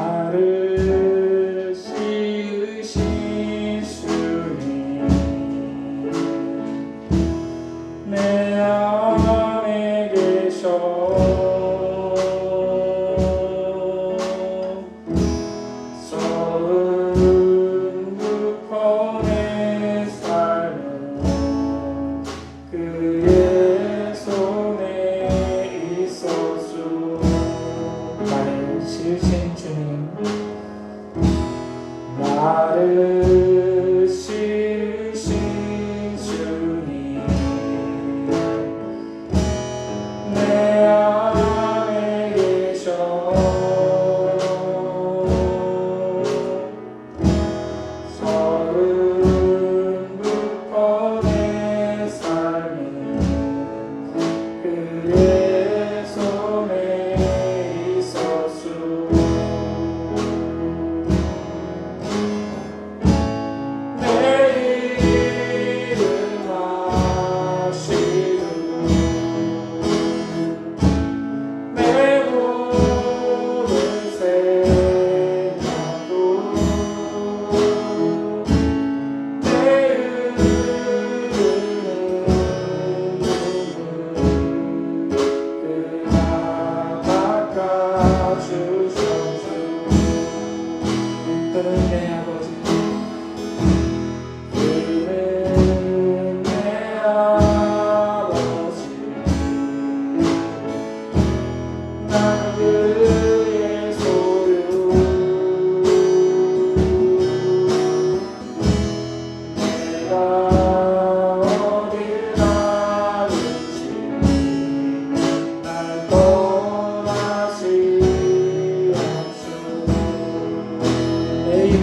나를 씌우신 주님 내 안에 계셔 서은 부편의 삶은 그의 손에 있었소. 나를 씌우신 주님 나를 씌우신 주님 내 안에 계셔 서은 부편의 삶은 그의 손에 있었소. 내 아버지 그는 내 아버지 난 그의 소유 내가 어딜 가든지 날 떠나지 않소. 내 이름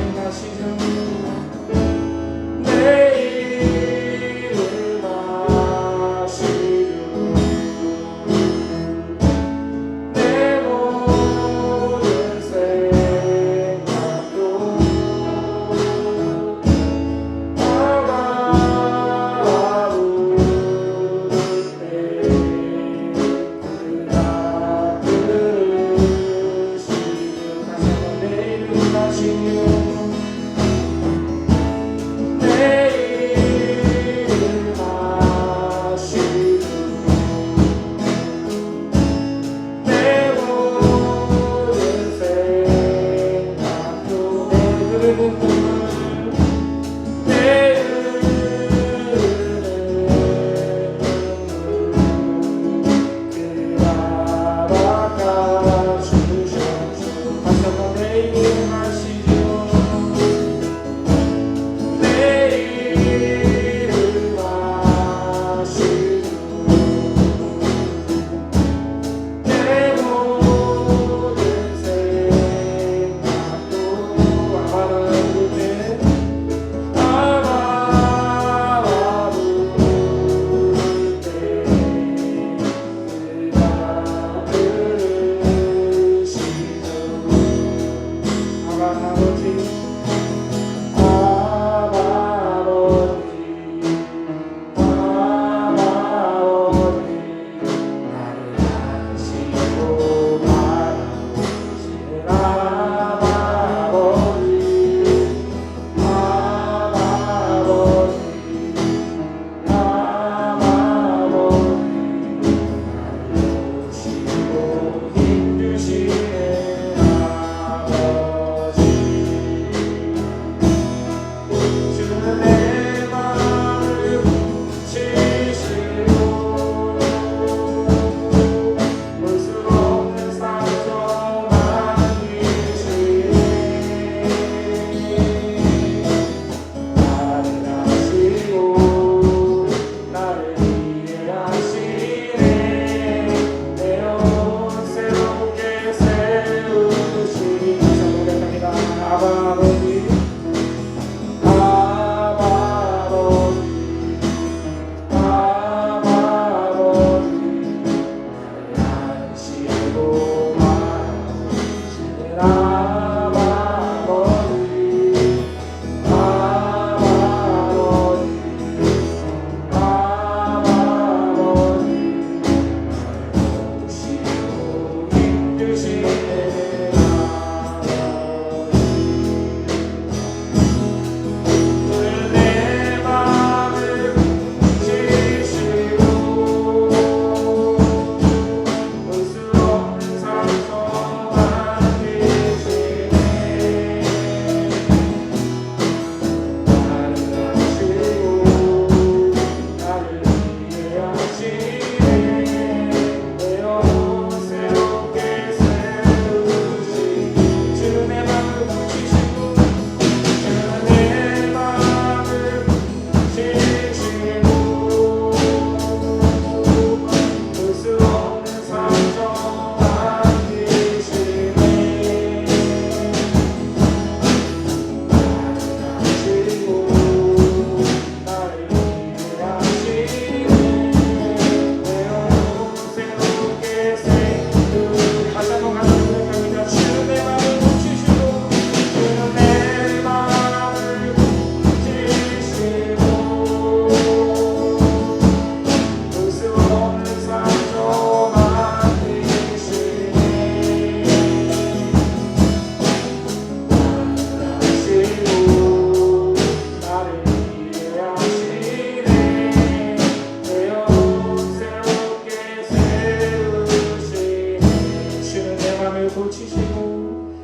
마음을 고치시고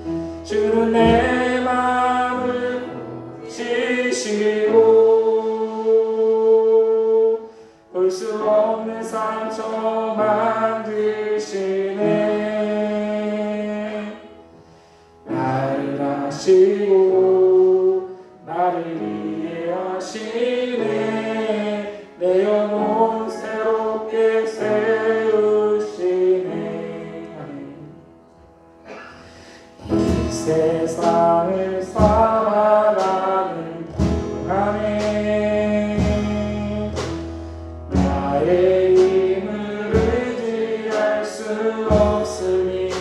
주는 내 마음을 고치시고 볼 수 없는 상처 만드시네. 나를 아시고 나를 이해하시네. 내 영혼 새롭게 세우시네. 이 세상을 살아가는 동안에 나의 힘을 의지할 수 없으니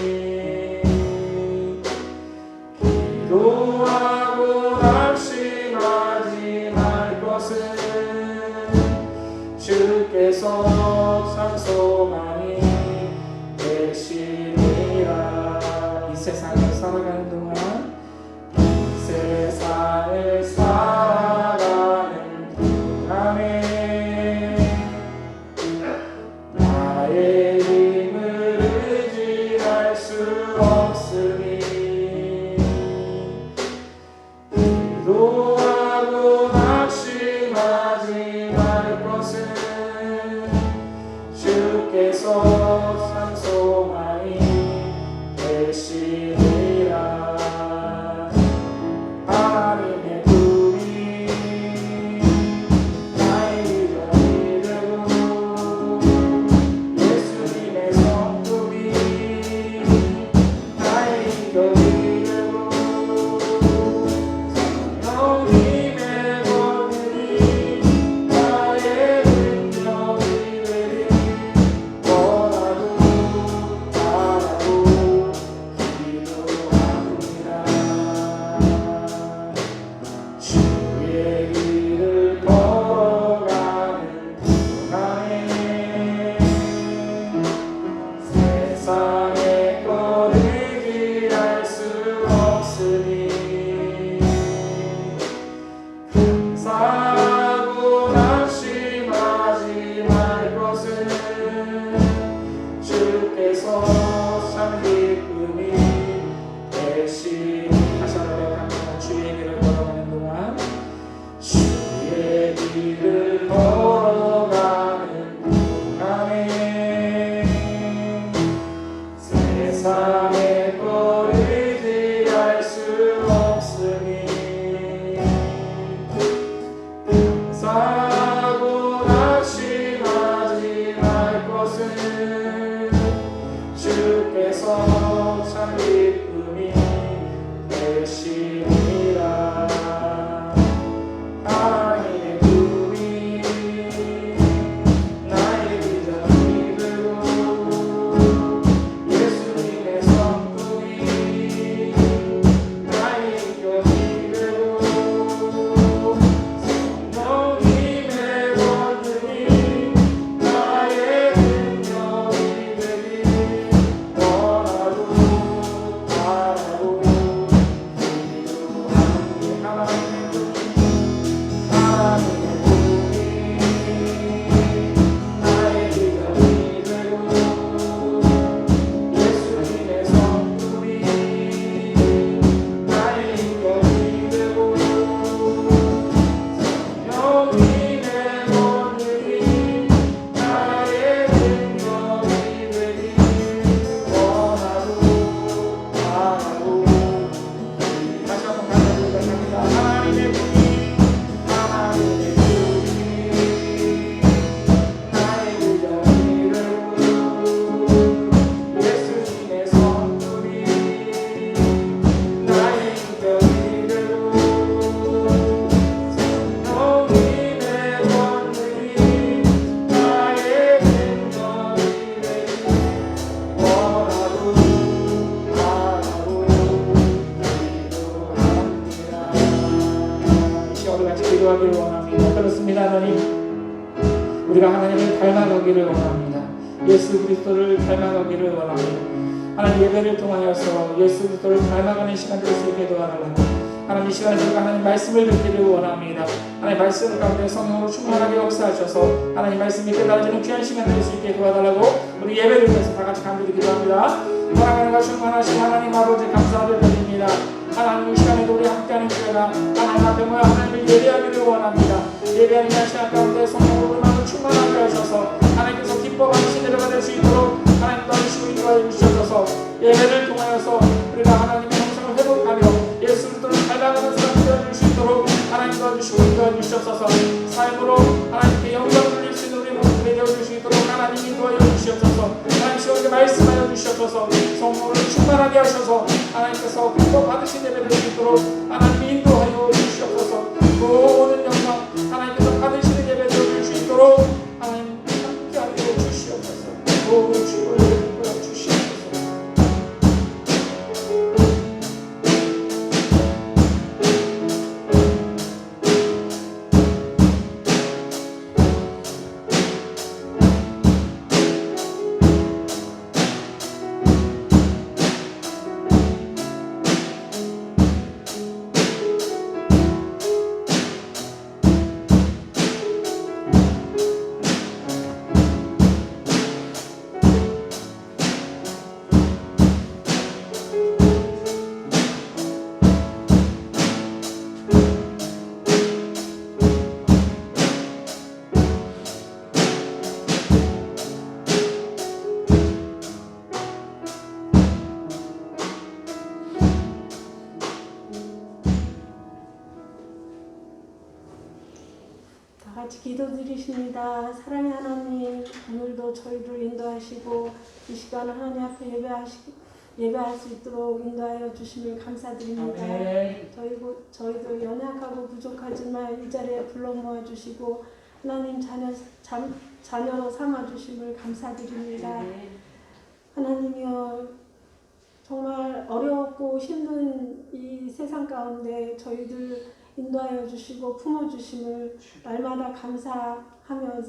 기도하고 낙심하지 말 것은 주께서 참 소망이 되시니라. 이 세상을 살아가는 동안 이 세상을 살아가는 동안에 나의 힘을 의지할 수 없으니 기도하고 낙심하지 말 것은 주께서 참 소망이 되시니라. 하나님의 품이 나의 위전이 되고 예수님의 성품이 나의 이견이 되고 성령님의 권능이 나의 능력이 되리. 원하고 바라고 기도합니다. 주의 길을 걸어가는 동안에 세상의 것을 의지할 수 없으니 감사하고 낙심하지 말 것은 주께서 참 기쁨이 되시니. 다시 한번 고백합니다. 주의 길을 걸어가는 동안 주의 길을 걸어가는 동안에 세상의 것 의지할 수 없으니 감사하고 낙심하지 말 것은 주께서 참 기쁨이 되시니라. 하나님의 품이 나의 비전이 되고 예수님의 성품이 나의 이견이 되고 성령님의 권능이 나의 능력이 되리. 원하고 바라고 기도합니다. 하나님의 품이 나의 비전이 되고 예수님의 성품이 나의 이견이 되고 성령님의 권능이 나의 능력이 되리. 원하고 바라고. 다시 한번 같이 고백합니다. 하나님의 품이 나의 비전이 되고 예수님의 성품이 나의 이견이 되고 성령님의 권능이 나의 능력이 되리. 원하고 바라고 기도합니다. 이 시간 우리 같이 기도하기를 원합니다. 그렇습니다. 하나님, 우리가 하나님을 닮아가기를 원합니다. 예수 그리스도를 닮아가기를 원합니다. 하나님, 예배를 통하여서 예수 그리스도를 닮아가는 시간 될 수 있게 도와달라고. 하나님, 이 시간에 저희가 하나님 말씀을 듣기를 원합니다. 하나님, 말씀 가운데 성령으로 충만하게 역사하셔서 하나님 말씀이 깨달아지는 귀한 시간 될 수 있게 도와달라고 우리 예배를 위해서 다 같이 간절히 기도합니다. 사랑하는 것 충만하신 하나님 아버지 감사를 드립니다. 하나님 이 시간에도 우리 함께하는 교회가 하나님 앞에 모여 하나님을 예배하기를 원합니다. 예배하는 이 시간 가운데 성령으로 마음을 충만하게 하셔서 하나님께서 기뻐 받으신 예배가 될 수 있도록 하나님 도와주시고 인도하여 주셔서 예배를 통하여서 우리가 하나님의 형상을 회복하며 예수 그리스도를 닮아가는 사람이 되어줄 수 있도록 하나님 도와주시고 인도하여 주시옵소서. 삶으로 하나님께 영광을 돌릴 수 있는 우리 모습이 되어줄 수 있도록 하나님이 인도하여 주시옵소서. 하나님 시원하게 말씀하여 주시옵소서. 성령을 충만하게 하셔서 하나님께서 기뻐 받으신 예배 될 수 있도록 하나님이 인도하여 주시옵소서. 모든 영광 하나님께서 받으시는 예배 되어줄 수 있도록 하나님 함께하여 주시옵소서. 모든 주를 인도하여 주시옵소서. 같이 기도드리십니다. 사랑의 하나님, 오늘도 저희를 인도하시고 이 시간을 하나님 앞에 예배할 수 있도록 인도하여 주심을 감사드립니다. 저희도 연약하고 부족하지만 이 자리에 불러 모아 주시고 하나님 자녀로 삼아 주심을 감사드립니다. 하나님이여, 정말 어렵고 힘든 이 세상 가운데 저희들 인도하여 주시고 품어주심을 날마다 감사하며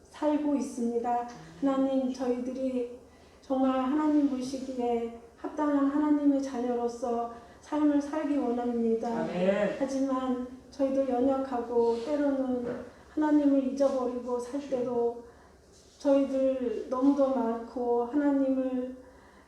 살고 있습니다. 하나님, 저희들이 정말 하나님 보시기에 합당한 하나님의 자녀로서 삶을 살기 원합니다. 아멘. 하지만 저희도 연약하고 때로는 하나님을 잊어버리고 살 때도 저희들 너무도 많고 하나님을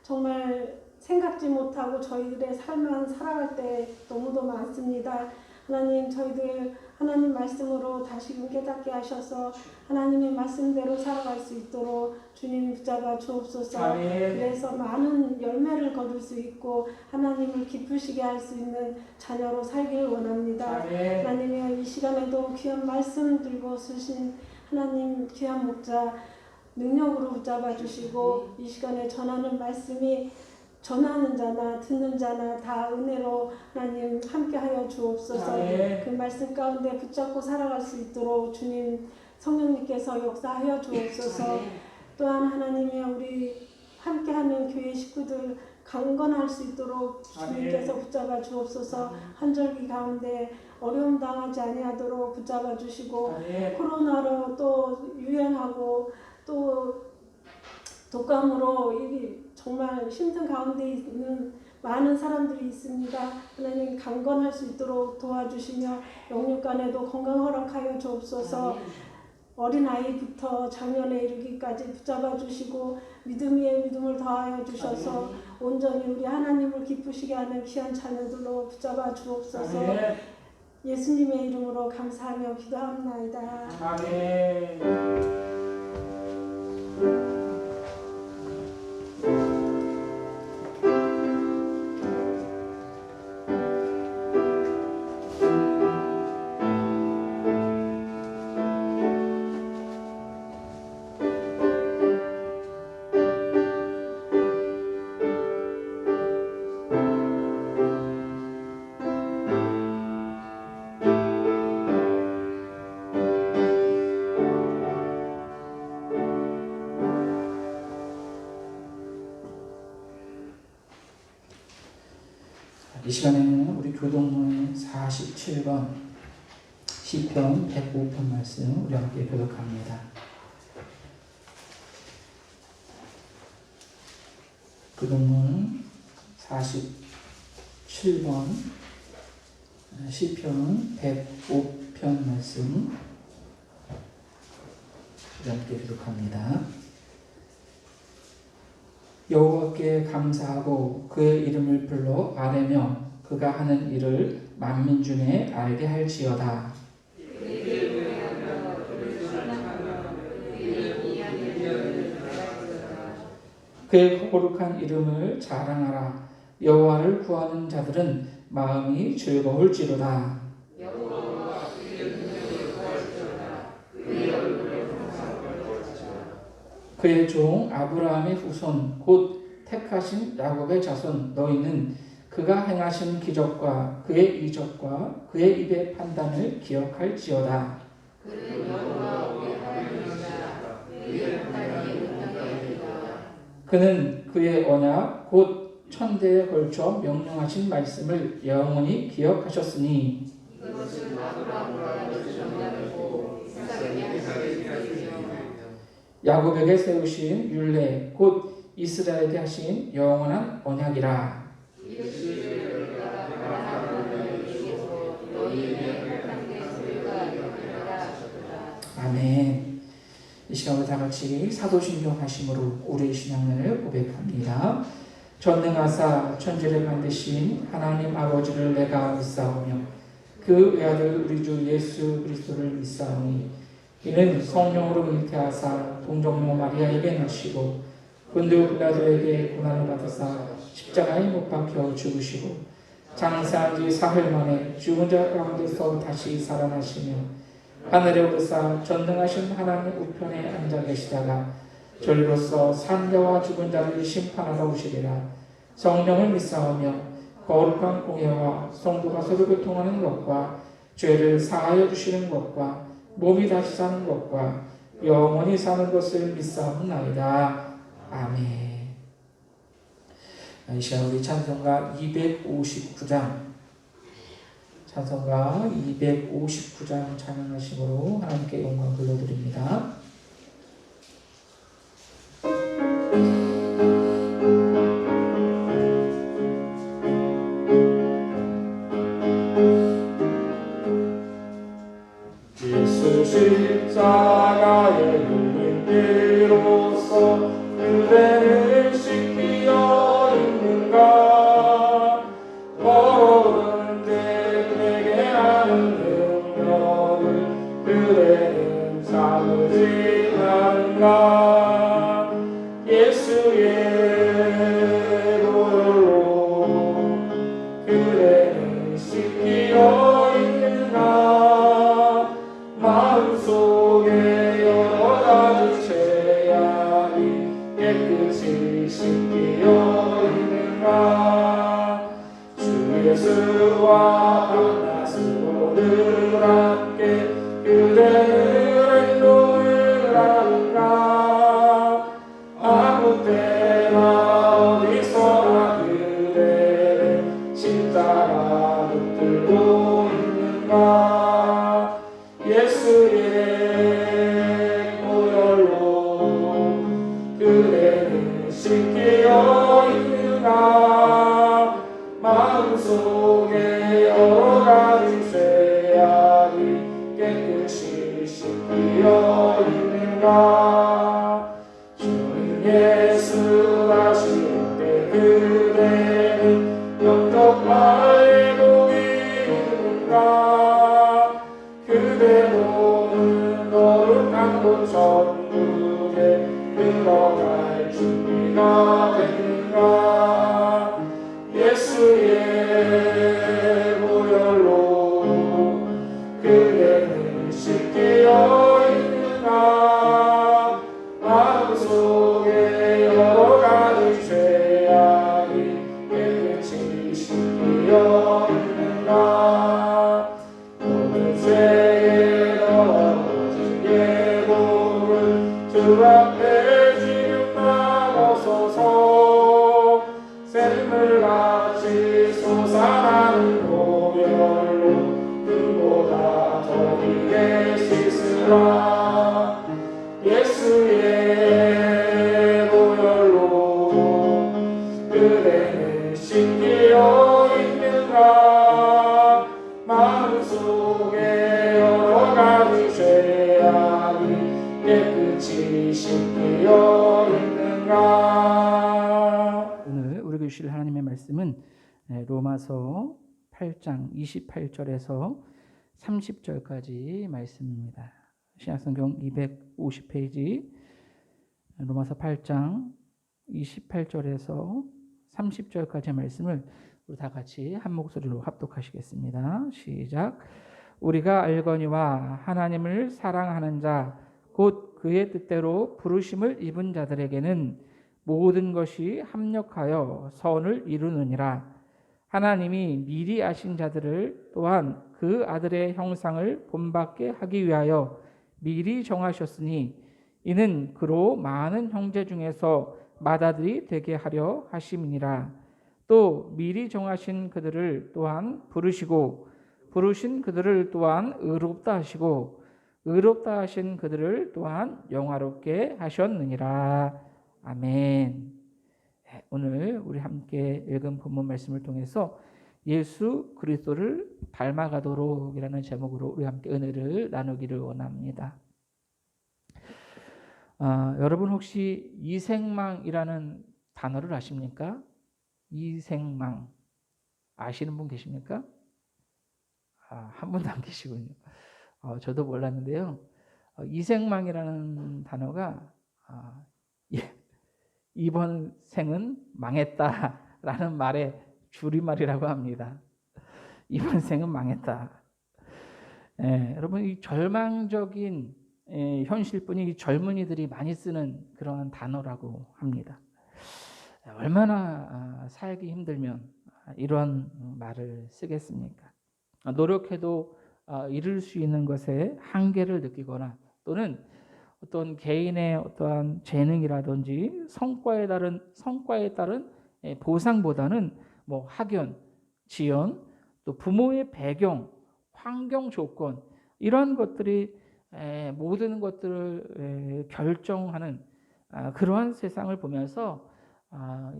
정말 생각지 못하고 저희들의 삶만 살아갈 때 너무도 많습니다. 하나님, 저희들 하나님 말씀으로 다시금 깨닫게 하셔서 하나님의 말씀대로 살아갈 수 있도록 주님 붙잡아 주옵소서. 아멘. 그래서 많은 열매를 거둘 수 있고 하나님을 기쁘시게 할 수 있는 자녀로 살기를 원합니다. 아멘. 하나님의 이 시간에도 귀한 말씀 들고 쓰신 하나님 귀한 목자 능력으로 붙잡아 주시고 이 시간에 전하는 말씀이 전하는 자나 듣는 자나 다 은혜로 하나님 함께하여 주옵소서. 아멘. 그 말씀 가운데 붙잡고 살아갈 수 있도록 주님 성령님께서 역사하여 주옵소서. 또한 하나님의 우리 함께하는 교회 식구들 강건할 수 있도록 주님께서 붙잡아 주옵소서. 한절기 가운데 어려움 당하지 아니하도록 붙잡아 주시고 코로나로 또 유행하고 또 독감으로 정말 힘든 가운데 있는 많은 사람들이 있습니다. 하나님 강건할 수 있도록 도와주시며 영육간에도 건강 허락하여 주옵소서. 어린아이부터 장년에 이르기까지 붙잡아 주시고 믿음 위에 믿음을 더하여 주셔서 온전히 우리 하나님을 기쁘시게 하는 귀한 자녀들로 붙잡아 주옵소서. 예수님의 이름으로 감사하며 기도합나이다. 아멘. 이 시간에는 우리 교동문 47번 시편 105편 말씀 우리 함께 교독합니다. 교동문 47번 시편 105편 말씀 우리 함께 교독합니다. 여호와께 감사하고 그의 이름을 불러 아뢰며 그가 하는 일을 만민 중에 알게 할지어다. 그의 거룩한 이름을 자랑하라. 여호와를 구하는 자들은 마음이 즐거울지로다. 그의 종 아브라함의 후손 곧 택하신 야곱의 자손 너희는 그가 행하신 기적과 그의 이적과 그의 입의 판단을 기억할지어다. 그는 그의 언약 곧 천대에 걸쳐 명령하신 말씀을 영원히 기억하셨으니 야곱에게 세우신 율례 곧 이스라엘에게 하신 영원한 언약이라. 아멘. 이 시간에 다 같이 사도신경 하심으로 우리의 신앙을 고백합니다. 전능하사 천지를 만드신 하나님 아버지를 내가 믿사오며 그 외아들 우리 주 예수 그리스도를 믿사오니 이는 성령으로 잉태하사 동정모 마리아에게 나시고 본디오 빌라도에게 고난을 받으사 십자가에 못 박혀 죽으시고 장사한 지 사흘 만에 죽은 자 가운데서 다시 살아나시며 하늘에 오르사 전능하신 하나님 우편에 앉아 계시다가 저리로서 산자와 죽은 자를 심판하러 오시리라. 성령을 믿사오며 거룩한 공예와 성도가 서로 교통하는 것과 죄를 사하여 주시는 것과 몸이 다시 사는 것과 영원히 사는 것을 믿사옵나이다. 아멘. 이 시간 우리 찬송가 259장 찬송가 259장 찬양하심으로 하나님께 영광 돌려드립니다. 예수 십자가에 흘린 피로써 그대를 씻기어 있는가 더러운 죄에게 하는 능력을 그대는 참으지 않는가 예수의 보혈로 그대는 씻기어 있는가 마음속에 여러 가지 죄악이 깨끗이 씻기어 있는가 주 예수와 만나시고 늘 함께 그대를 행동을 하는가 아무 때나 어디서나 그대를 십자가 붙들고 있는가 예수의 보혈로 그대는 씻기어 있는가 마음속에 여러 가지 죄악이 깨끗이 씻기어 있는가 주님 예수 하실 때 그대는 영접할 복이 있는가 그대 몸은 거룩한 곳 천국에 들어갈 준비가 되는가 예수의 보혈로 그대는 씻기어 있는가 마음속에 여러 가지 죄악이 깨끗이 씻기어 있는가 모든 죄에 넘어진 예고를 주 앞에 지금 나가소서 샘물 같이 솟아나는 보혈로 그보다 더디게 씻으라 예수의 보혈로 그대는 씻기어 있는가 마음속에 여러 가지 죄악이 깨끗이 씻기어 있는가 읽어주실 하나님의 말씀은 로마서 8장 28절에서 30절까지 말씀입니다. 신약성경 250페이지 로마서 8장 28절에서 30절까지의 말씀을 우리 다 같이 한 목소리로 합독하시겠습니다. 시작. 우리가 알거니와 하나님을 사랑하는 자 곧 그의 뜻대로 부르심을 입은 자들에게는 모든 것이 합력하여 선을 이루느니라. 하나님이 미리 아신 자들을 또한 그 아들의 형상을 본받게 하기 위하여 미리 정하셨으니 이는 그로 많은 형제 중에서 맏아들이 되게 하려 하심이니라. 또 미리 정하신 그들을 또한 부르시고 부르신 그들을 또한 의롭다 하시고 의롭다 하신 그들을 또한 영화롭게 하셨느니라. 아멘. 오늘 우리 함께 읽은 본문 말씀을 통해서 예수 그리스도를 닮아가도록이라는 제목으로 우리 함께 은혜를 나누기를 원합니다. 여러분 혹시 이생망이라는 단어를 아십니까? 이생망 아시는 분 계십니까? 한 분도 안 계시군요. 저도 몰랐는데요. 이생망이라는 단어가 이번 생은 망했다라는 말의 줄임말이라고 합니다. 이번 생은 망했다. 여러분 이 절망적인 현실뿐이 이 젊은이들이 많이 쓰는 그런 단어라고 합니다. 얼마나 살기 힘들면 이런 말을 쓰겠습니까? 노력해도 이룰 수 있는 것에 한계를 느끼거나 또는 어떤 개인의 어떠한 재능이라든지 성과에 따른 보상보다는 뭐 학연, 지연, 또 부모의 배경, 환경 조건 이런 것들이 모든 것들을 결정하는 그러한 세상을 보면서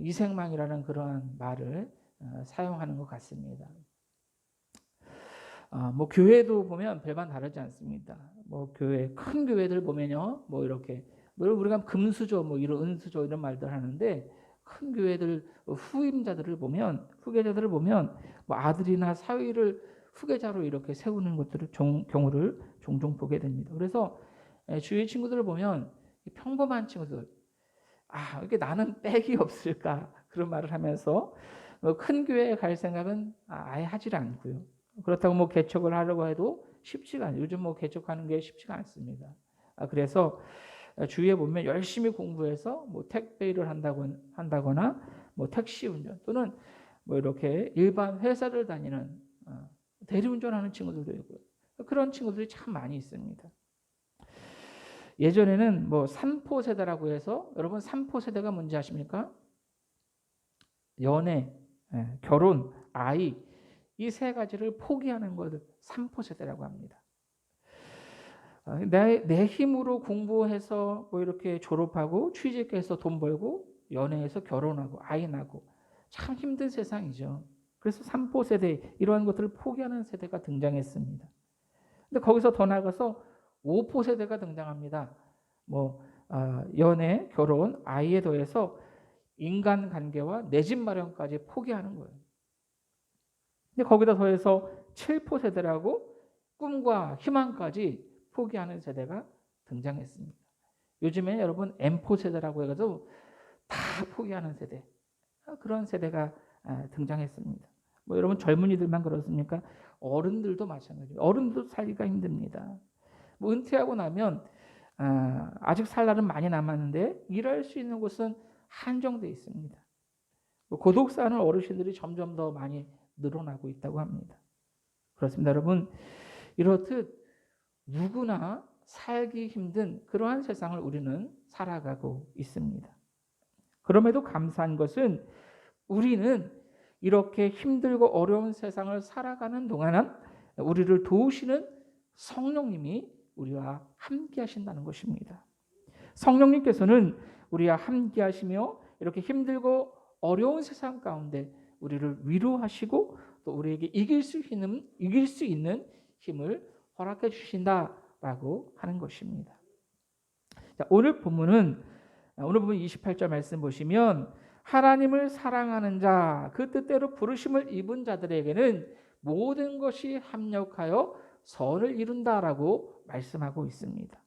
이생망이라는 그러한 말을 사용하는 것 같습니다. 뭐 교회도 보면 별반 다르지 않습니다. 뭐 교회 큰 교회들 보면요, 뭐 이렇게 우리가 금수저, 뭐 이런 은수저 이런 말들 하는데 큰 교회들 후임자들을 보면 후계자들을 보면 뭐 아들이나 사위를 후계자로 이렇게 세우는 것들을 경우를 종종 보게 됩니다. 그래서 주위 친구들을 보면 평범한 친구들, 이렇게 나는 빽이 없을까 그런 말을 하면서 큰 교회에 갈 생각은 아예 하질 않고요. 그렇다고 뭐 개척을 하려고 해도 쉽지가 않아요. 요즘 뭐 개척하는 게 쉽지가 않습니다. 그래서 주위에 보면 열심히 공부해서 뭐 택배 일을 한다거나 뭐 택시 운전 또는 뭐 이렇게 일반 회사를 다니는 대리운전하는 친구들도 있고요. 그런 친구들이 참 많이 있습니다. 예전에는 뭐 3포 세대라고 해서 여러분 3포 세대가 뭔지 아십니까? 연애, 결혼, 아이 이 세 가지를 포기하는 것을 3포 세대라고 합니다. 내 힘으로 공부해서 뭐 이렇게 졸업하고 취직해서 돈 벌고 연애해서 결혼하고 아이 낳고 참 힘든 세상이죠. 그래서 3포 세대 이러한 것들을 포기하는 세대가 등장했습니다. 근데 거기서 더 나아가서 5포 세대가 등장합니다. 뭐 연애, 결혼, 아이에 더해서 인간관계와 내 집 마련까지 포기하는 거예요. 근데 거기다 더해서 7포 세대라고 꿈과 희망까지 포기하는 세대가 등장했습니다. 요즘에 여러분 M포 세대라고 해가지고 다 포기하는 세대 그런 세대가 등장했습니다. 뭐 여러분 젊은이들만 그렇습니까? 어른들도 마찬가지예요. 어른도 살기가 힘듭니다. 뭐 은퇴하고 나면 아직 살 날은 많이 남았는데 일할 수 있는 곳은 한정돼 있습니다. 뭐 고독사하는 어르신들이 점점 더 많이 늘어나고 있다고 합니다. 그렇습니다, 여러분. 이렇듯 누구나 살기 힘든 그러한 세상을 우리는 살아가고 있습니다. 그럼에도 감사한 것은 우리는 이렇게 힘들고 어려운 세상을 살아가는 동안은 우리를 도우시는 성령님이 우리와 함께 하신다는 것입니다. 성령님께서는 우리와 함께 하시며 이렇게 힘들고 어려운 세상 가운데 우리를 위로하시고 또 우리에게 이길 수 있는 힘을 허락해 주신다라고 하는 것입니다. 자, 오늘 본문 28절 말씀 보시면 하나님을 사랑하는 자, 그 뜻대로 부르심을 입은 자들에게는 모든 것이 합력하여 선을 이룬다라고 말씀하고 있습니다.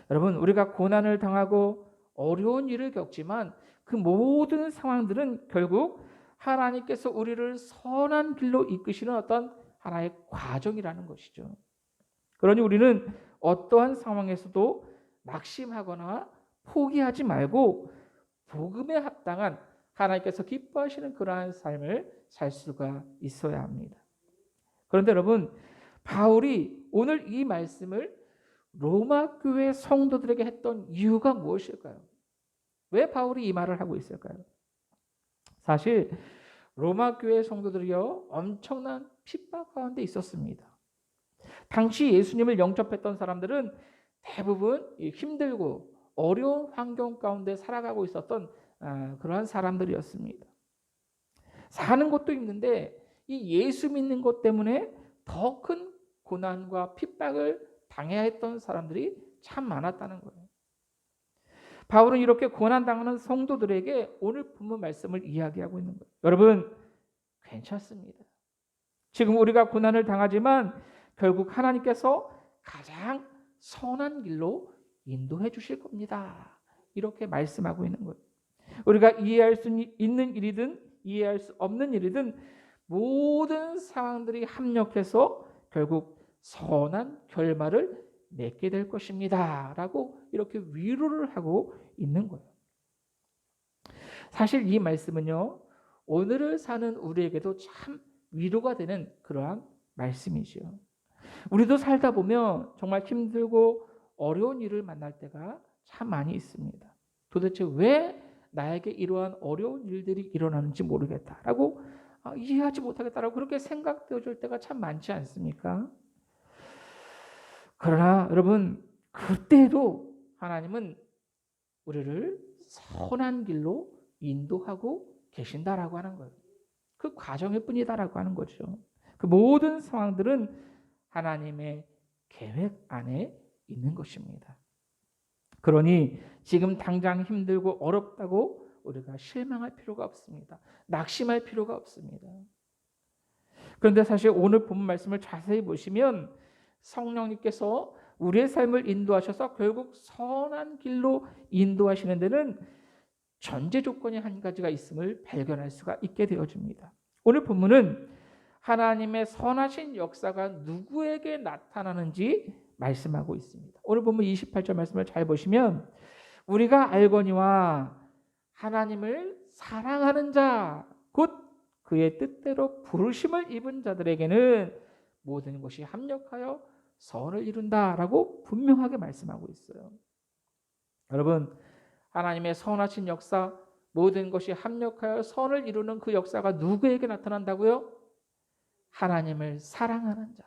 여러분, 우리가 고난을 당하고 어려운 일을 겪지만 그 모든 상황들은 결국 하나님께서 우리를 선한 길로 이끄시는 어떤 하나의 과정이라는 것이죠. 그러니 우리는 어떠한 상황에서도 낙심하거나 포기하지 말고 복음에 합당한 하나님께서 기뻐하시는 그러한 삶을 살 수가 있어야 합니다. 그런데 여러분, 바울이 오늘 이 말씀을 로마 교회 성도들에게 했던 이유가 무엇일까요? 왜 바울이 이 말을 하고 있을까요? 사실 로마 교회 성도들이요, 엄청난 핍박 가운데 있었습니다. 당시 예수님을 영접했던 사람들은 대부분 힘들고 어려운 환경 가운데 살아가고 있었던 그러한 사람들이었습니다. 사는 것도 힘든데 이 예수 믿는 것 때문에 더 큰 고난과 핍박을 당해야 했던 사람들이 참 많았다는 거예요. 바울은 이렇게 고난당하는 성도들에게 오늘 본문 말씀을 이야기하고 있는 거예요. 여러분, 괜찮습니다. 지금 우리가 고난을 당하지만 결국 하나님께서 가장 선한 길로 인도해 주실 겁니다. 이렇게 말씀하고 있는 거예요. 우리가 이해할 수 있는 일이든 이해할 수 없는 일이든 모든 상황들이 합력해서 결국 선한 결말을 맺게 될 것입니다. 라고 이렇게 위로를 하고 있는 거예요. 사실 이 말씀은요, 오늘을 사는 우리에게도 참 위로가 되는 그러한 말씀이죠. 우리도 살다 보면 정말 힘들고 어려운 일을 만날 때가 참 많이 있습니다. 도대체 왜 나에게 이러한 어려운 일들이 일어나는지 모르겠다라고 이해하지 못하겠다라고 그렇게 생각되어질 때가 참 많지 않습니까? 그러나 여러분, 그때도 하나님은 우리를 선한 길로 인도하고 계신다라고 하는 거예요. 그 과정일 뿐이다라고 하는 거죠. 그 모든 상황들은 하나님의 계획 안에 있는 것입니다. 그러니 지금 당장 힘들고 어렵다고 우리가 실망할 필요가 없습니다. 낙심할 필요가 없습니다. 그런데 사실 오늘 본 말씀을 자세히 보시면 성령님께서 우리의 삶을 인도하셔서 결국 선한 길로 인도하시는 데는 전제 조건이 한 가지가 있음을 발견할 수가 있게 되어집니다. 오늘 본문은 하나님의 선하신 역사가 누구에게 나타나는지 말씀하고 있습니다. 오늘 본문 28절 말씀을 잘 보시면 우리가 알거니와 하나님을 사랑하는 자, 곧 그의 뜻대로 부르심을 입은 자들에게는 모든 것이 합력하여 선을 이룬다라고 분명하게 말씀하고 있어요. 여러분, 하나님의 선하신 역사, 모든 것이 합력하여 선을 이루는 그 역사가 누구에게 나타난다고요? 하나님을 사랑하는 자,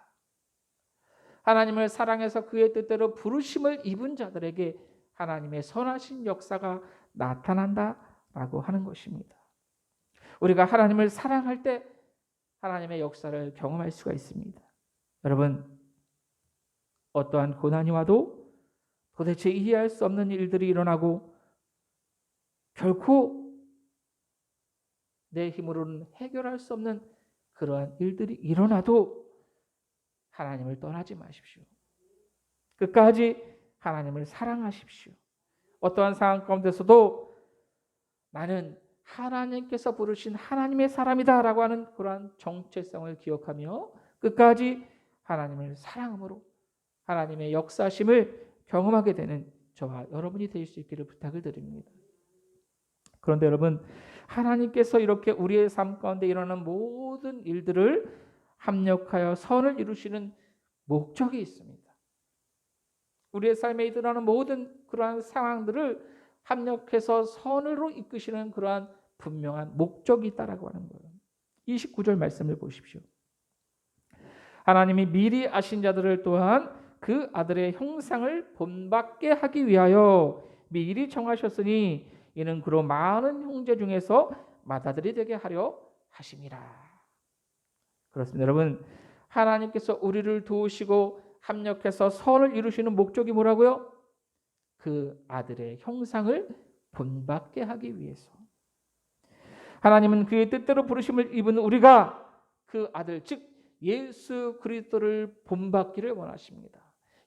하나님을 사랑해서 그의 뜻대로 부르심을 입은 자들에게 하나님의 선하신 역사가 나타난다라고 하는 것입니다. 우리가 하나님을 사랑할 때 하나님의 역사를 경험할 수가 있습니다. 여러분, 어떠한 고난이 와도 도대체 이해할 수 없는 일들이 일어나고 결코 내 힘으로는 해결할 수 없는 그러한 일들이 일어나도 하나님을 떠나지 마십시오. 끝까지 하나님을 사랑하십시오. 어떠한 상황 가운데서도 나는 하나님께서 부르신 하나님의 사람이다라고 하는 그러한 정체성을 기억하며 끝까지 하나님을 사랑함으로 하나님의 역사심을 경험하게 되는 저와 여러분이 되실 수 있기를 부탁을 드립니다. 그런데 여러분, 하나님께서 이렇게 우리의 삶 가운데 일어나는 모든 일들을 합력하여 선을 이루시는 목적이 있습니다. 우리의 삶에 일어나는 모든 그러한 상황들을 합력해서 선으로 이끄시는 그러한 분명한 목적이 있다라고 하는 거예요. 29절 말씀을 보십시오. 하나님이 미리 아신 자들을 또한 그 아들의 형상을 본받게 하기 위하여 미리 정하셨으니 이는 그로 많은 형제 중에서 맏아들이 되게 하려 하심이라. 그렇습니다. 여러분, 하나님께서 우리를 도우시고 합력해서 선을 이루시는 목적이 뭐라고요? 그 아들의 형상을 본받게 하기 위해서. 하나님은 그의 뜻대로 부르심을 입은 우리가 그 아들 즉 예수 그리스도를 본받기를 원하십니다.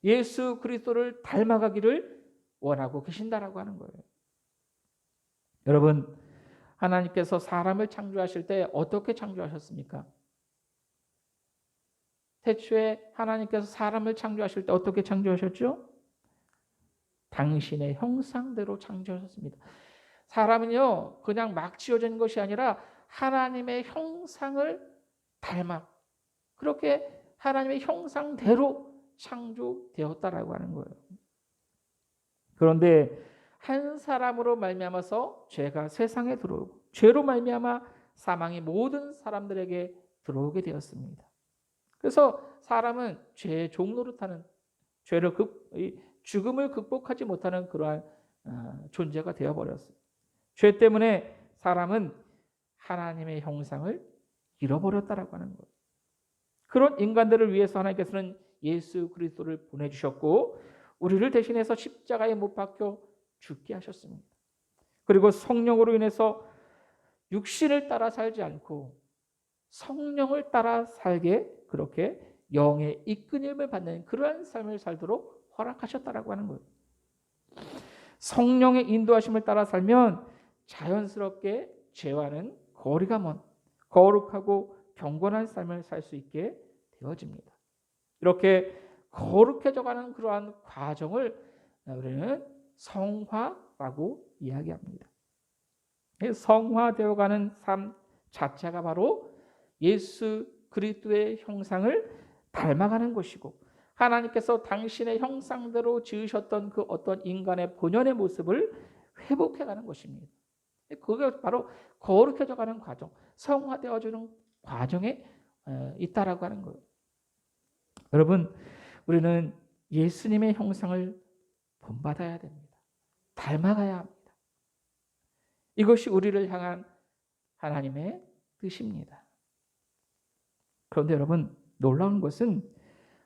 예수 그리스도를 닮아가기를 원하고 계신다라고 하는 거예요. 여러분, 하나님께서 사람을 창조하실 때 어떻게 창조하셨습니까? 태초에 하나님께서 사람을 창조하실 때 어떻게 창조하셨죠? 당신의 형상대로 창조하셨습니다. 사람은요, 그냥 막 지어진 것이 아니라 하나님의 형상을 닮아 그렇게 하나님의 형상대로 창조되었다라고 하는 거예요. 그런데 한 사람으로 말미암아서 죄가 세상에 들어오고 죄로 말미암아 사망이 모든 사람들에게 들어오게 되었습니다. 그래서 사람은 죄의 종노릇하는 죽음을 극복하지 못하는 그러한 존재가 되어버렸어요. 죄 때문에 사람은 하나님의 형상을 잃어버렸다라고 하는 거예요. 그런 인간들을 위해서 하나님께서는 예수 그리스도를 보내주셨고 우리를 대신해서 십자가에 못 박혀 죽게 하셨습니다. 그리고 성령으로 인해서 육신을 따라 살지 않고 성령을 따라 살게 그렇게 영의 이끌림을 받는 그러한 삶을 살도록 허락하셨다라고 하는 거예요. 성령의 인도하심을 따라 살면 자연스럽게 죄와는 거리가 먼 거룩하고 경건한 삶을 살 수 있게 되어집니다. 이렇게 거룩해져가는 그러한 과정을 우리는 성화라고 이야기합니다. 성화되어가는 삶 자체가 바로 예수 그리스도의 형상을 닮아가는 것이고 하나님께서 당신의 형상대로 지으셨던 그 어떤 인간의 본연의 모습을 회복해가는 것입니다. 그게 바로 거룩해져가는 과정, 성화되어지는 과정에 있다라고 하는 거예요. 여러분, 우리는 예수님의 형상을 본받아야 됩니다. 닮아가야 합니다. 이것이 우리를 향한 하나님의 뜻입니다. 그런데 여러분, 놀라운 것은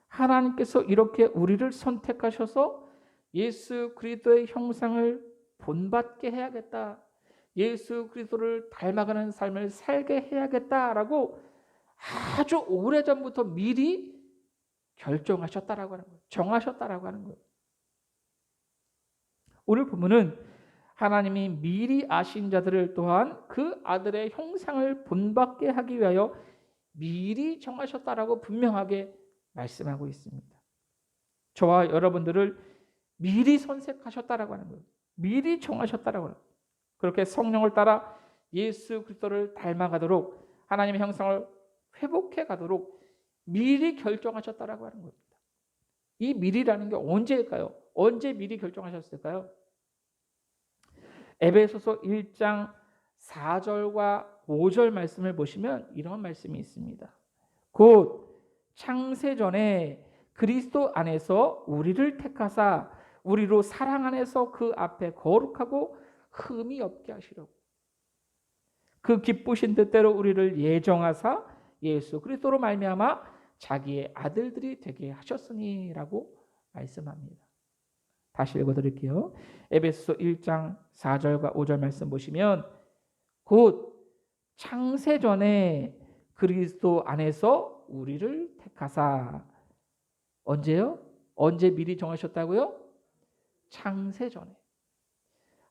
하나님께서 이렇게 우리를 선택하셔서 예수 그리스도의 형상을 본받게 해야겠다. 예수 그리스도를 닮아가는 삶을 살게 해야겠다라고 아주 오래전부터 미리 결정하셨다라고 하는 거예요. 정하셨다라고 하는 거예요. 오늘 본문은 하나님이 미리 아신 자들을 또한 그 아들의 형상을 본받게 하기 위하여 미리 정하셨다라고 분명하게 말씀하고 있습니다. 저와 여러분들을 미리 선택하셨다라고 하는 거예요. 미리 정하셨다라고 하는 거예요. 그렇게 성령을 따라 예수 그리스도를 닮아가도록 하나님의 형상을 회복해 가도록 미리 결정하셨다라고 하는 겁니다. 이 미리라는 게 언제일까요? 언제 미리 결정하셨을까요? 에베소서 1장 4절과 5절 말씀을 보시면 이런 말씀이 있습니다. 곧 창세전에 그리스도 안에서 우리를 택하사 우리로 사랑 안에서 그 앞에 거룩하고 흠이 없게 하시려고 그 기쁘신 뜻대로 우리를 예정하사 예수 그리스도로 말미암아 자기의 아들들이 되게 하셨으니라고 말씀합니다. 다시 읽어드릴게요. 에베소서 1장 4절과 5절 말씀 보시면 곧 창세전에 그리스도 안에서 우리를 택하사 언제요? 언제 미리 정하셨다고요? 창세전에.